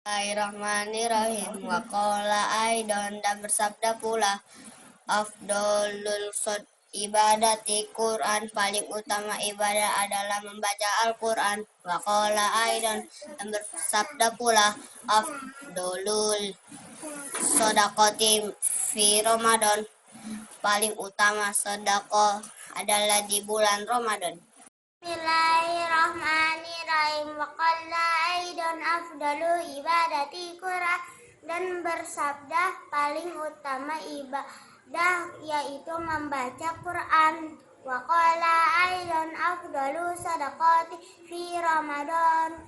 Bismillahirrahmanirrahim. Wa qala aidan, dan bersabda pula, afdolul ibadati Quran, paling utama ibadah adalah membaca Al-Quran. Wa qala aidan, dan bersabda pula, afdolul sodakoti fi Ramadan, paling utama sedekah adalah di bulan Ramadan. Bismillahirrahmanirrahim. Wa qala aidan afdalu ibadati Quran, dan bersabda paling utama ibadah yaitu membaca Quran. Wa qala aidan afdalu sadaqati fi Ramadan,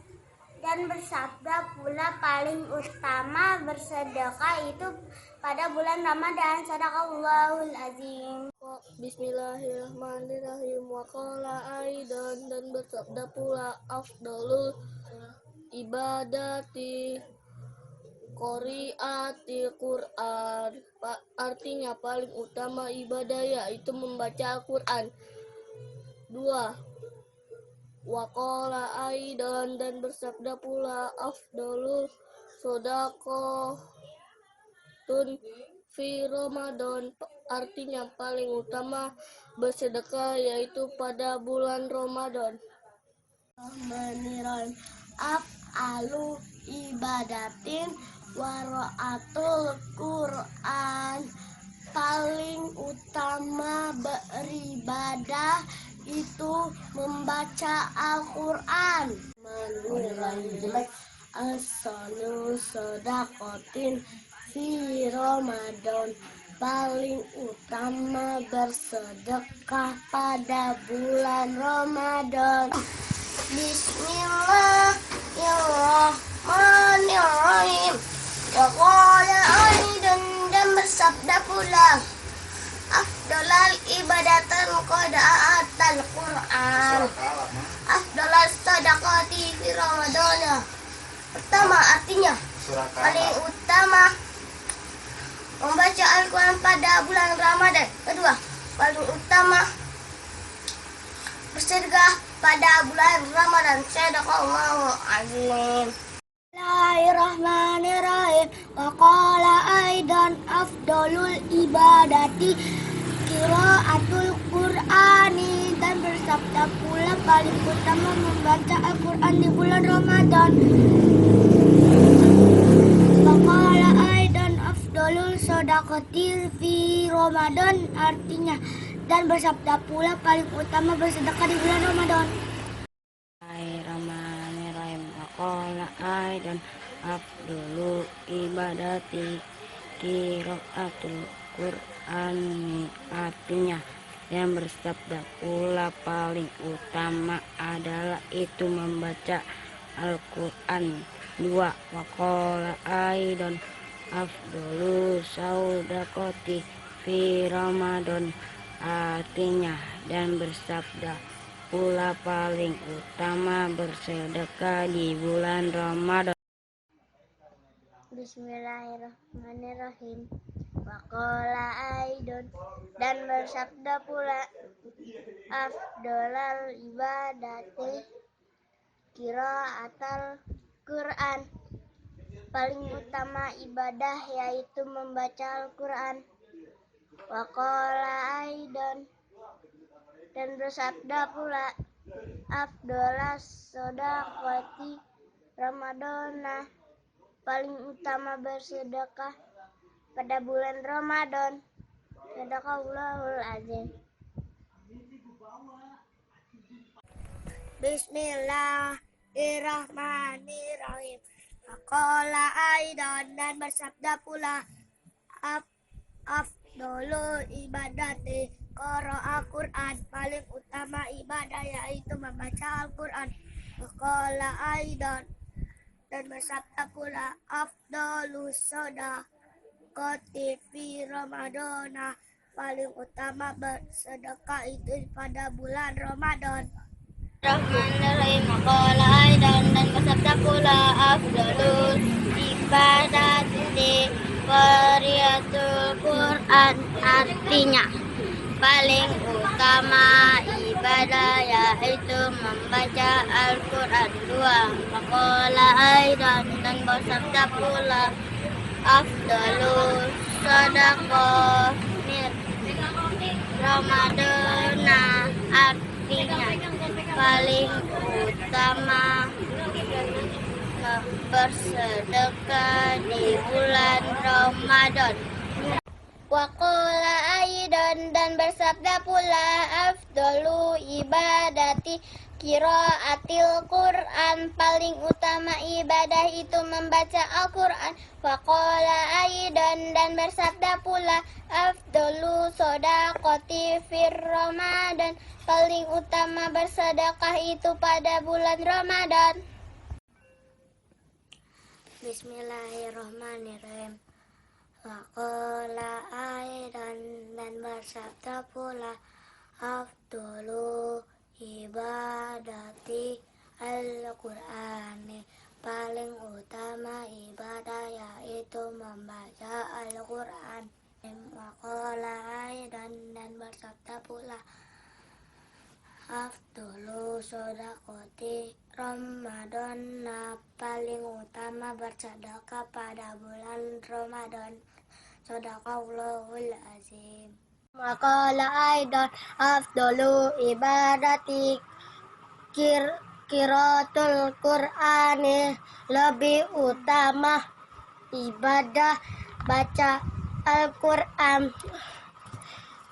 dan bersabda pula paling utama bersedekah itu pada bulan Ramadan. Sadaqallahul azim. Bismillahirrahmanirrahim. Wa qala aidan, dan bersabda pula afdalul ibadati qiraati Quran, artinya paling utama ibadah yaitu membaca Al-Quran. 2. Wa qala aidan, dan bersabda pula afdalul shadaqatun fi Ramadan, artinya paling utama bersedekah yaitu pada bulan Ramadan. Bismillahirrahmanirrahim. Af'alu ibadatin waraatul Quran, paling utama beribadah itu membaca Al-Quran. Menilai jelek asanu sodakotin fi Ramadan, paling utama bersedekah pada bulan Ramadan. Bismillahirrahmanirrahim. Wa qala aidan, dan bersabda pula, afdalal ibadatan qiraatul Quran, afdalal sadaqati fi Ramadan. Pertama, artinya paling utama membaca Al-Quran pada bulan Ramadan. Kedua, paling utama bersedekah pada bulan Ramadan. Sadaqallahu azim. Bismillahirrahmanirrahim. Wa qala aidan afdalul ibadati qiraatul Qur'ani, dan bersabda pula paling utama membaca Al-Quran di bulan Ramadan. Wa qala aidan afdalul shadaqati fi Ramadan, artinya dan bersabda pula paling utama bersedekah di bulan Ramadan. Bismillahirrahmanirrahim. Wa qala aidan afdalul ibadati qiraatul Quran, artinya yang bersabda pula paling utama adalah itu membaca Al-Quran. 2. Wa qala aidan afdalu saudakoti fi Ramadan, artinya dan bersabda pula paling utama bersedekah di bulan Ramadan. Bismillahirrahmanirrahim. Wa qala aidan, dan bersabda pula afdalal ibadati qiraatul Quran, paling utama ibadah yaitu membaca Al-Quran. Wa qala aidan, dan bersabda pula afdalas shadaqati Ramadana, paling utama bersedekah pada bulan Ramadan. Sadaqallahul azim. Bismillahirrahmanirrahim. Wa qala aidan, dan bersabda pula afdalul ibadati qiraatul Quran, paling utama ibadah yaitu membaca Al-Quran. Wa qala aidan, dan bersabda pula afdalus shadaqati fi Ramadana, paling utama bersedekah itu pada bulan Ramadan. Bismillahirrahmanirrahim. Wa qala aidan, dan bersabda pula afdalul ibadati qiraatul Quran, artinya paling utama ibadah yaitu membaca Al-Quran. 2. Waqala aidan dan bersabda pula afdalu sadaqah Ramadana artinya paling utama bersedekah di bulan Ramadan. Waqala aidan dan bersabda pula afdalu ibadati qiraatil Quran, paling utama ibadah itu membaca Al-Quran. Waqala aidan dan bersabda pula afdalu shadaqati fir Ramadan, paling utama bersedekah itu pada bulan Ramadan. Bismillahirrahmanirrahim. Waqala aidan dan bersabda pula afdalu ibadati Al-Qur'ani, paling utama ibadah yaitu membaca Al-Qur'an. Waqala aidan dan bersabda pula afdalu shadaqati Ramadan, paling utama bersedekah pada bulan Ramadan. Shadaqallahul azim. Waqala aidan afdalu ibadati qiraatul Qur'ani, lebih utama ibadah baca Al-Qur'an.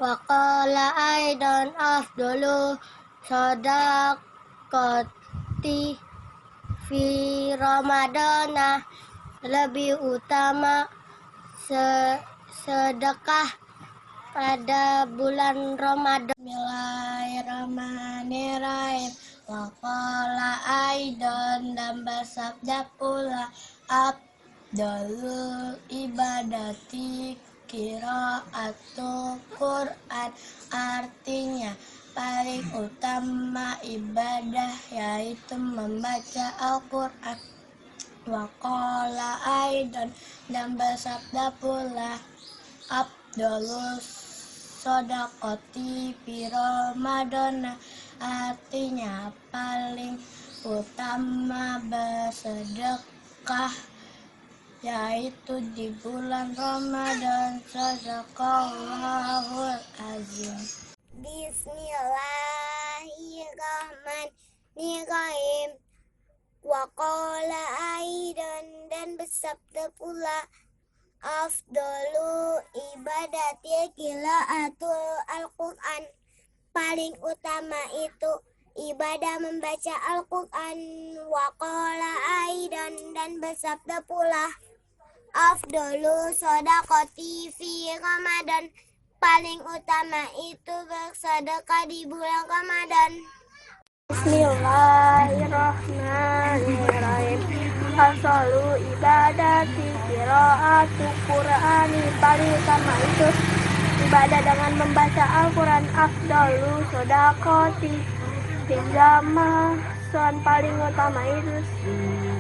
Waqala aidan afdalu shadaqati fi Ramadana, lebih utama sedekah pada bulan Ramadan. Bismillahirrahmanirrahim. Waqala aidan dan bersabda pula afdalul ibadati qiraatul Quran, artinya paling utama ibadah yaitu membaca Al-Quran. Waqala aidan dan bersabda pula afdalus shadaqati fi Ramadana, artinya paling utama bersedekah yaitu di bulan Ramadan. Shadaqallahul azim. Bismillahirrahmanirrahim. Waqala aidan dan bersabda pula afdalu ibadati qiraatul Al-Quran, paling utama itu ibadah membaca Al-Quran. Waqala aidan dan bersabda pula afdalu shadaqati fi Ramadan, paling utama itu bersedekah di bulan Ramadan. Bismillahirrahmanirrahim. Afdalu ibadati qiraatul Qur'ani, paling utama itu ibadah dengan membaca Al-Quran. Afdalu shadaqati fi Ramadan,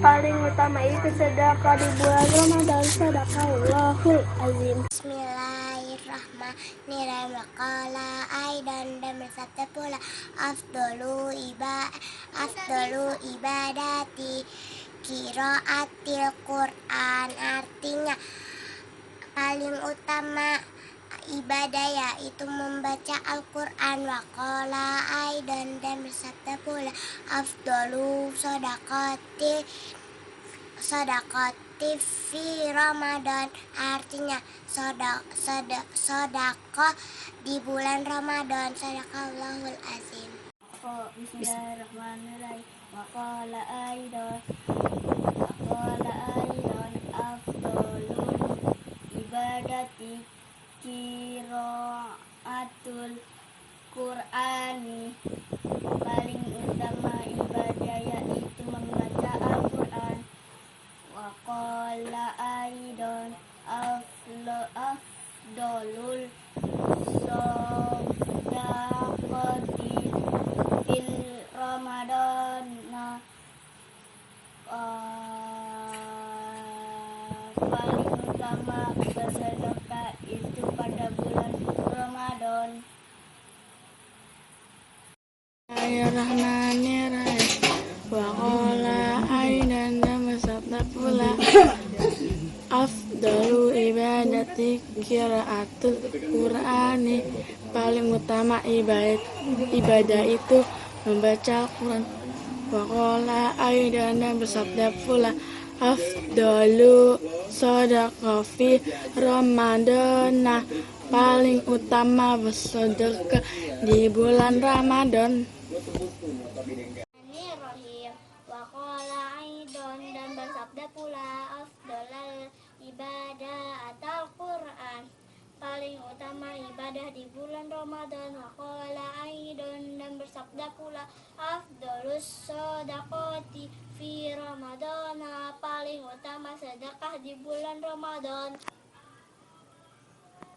paling utama itu sedekah di bulan Ramadan. Shadaqallahul azim. Bismillahirrahmanirrahim. Waqala aidan dan bersabda pula afdalu ibadati qiraatil Quran, artinya paling utama ibadah yaitu membaca Al-Quran. Waqala aidan dan bersabda pula afdalu shadaqati fi Ramadan, artinya sedekah di bulan Ramadan. Shadaqallahul azim. Bismillahirrahmanirrahim. Waqala aidan afdalu ibadati qiraatul Qur'ani, paling utama ibadah yaitu membaca Al-Quran. Waqala aidan afdalul shadaqati fil Ramadan, paling utama bersedekah itu pada bulan Ramadan. afdalu ibadati qiraatul Qur'ani. Paling utama ibadah itu membaca Al-Quran. Waqala aidan dan bersabda pula afdalu shadaqah fi Ramadan. Paling utama bersedekah di bulan Ramadan. Bismillahirrahmanirrahim. Wa qala aidon dan bersabda pula afdalal ibadah atal Quran. Paling utama ibadah di bulan Ramadan. Wa qala aidon dan bersabda pula afdalus shadaqati fi Ramadan. Paling utama sedekah di bulan Ramadan.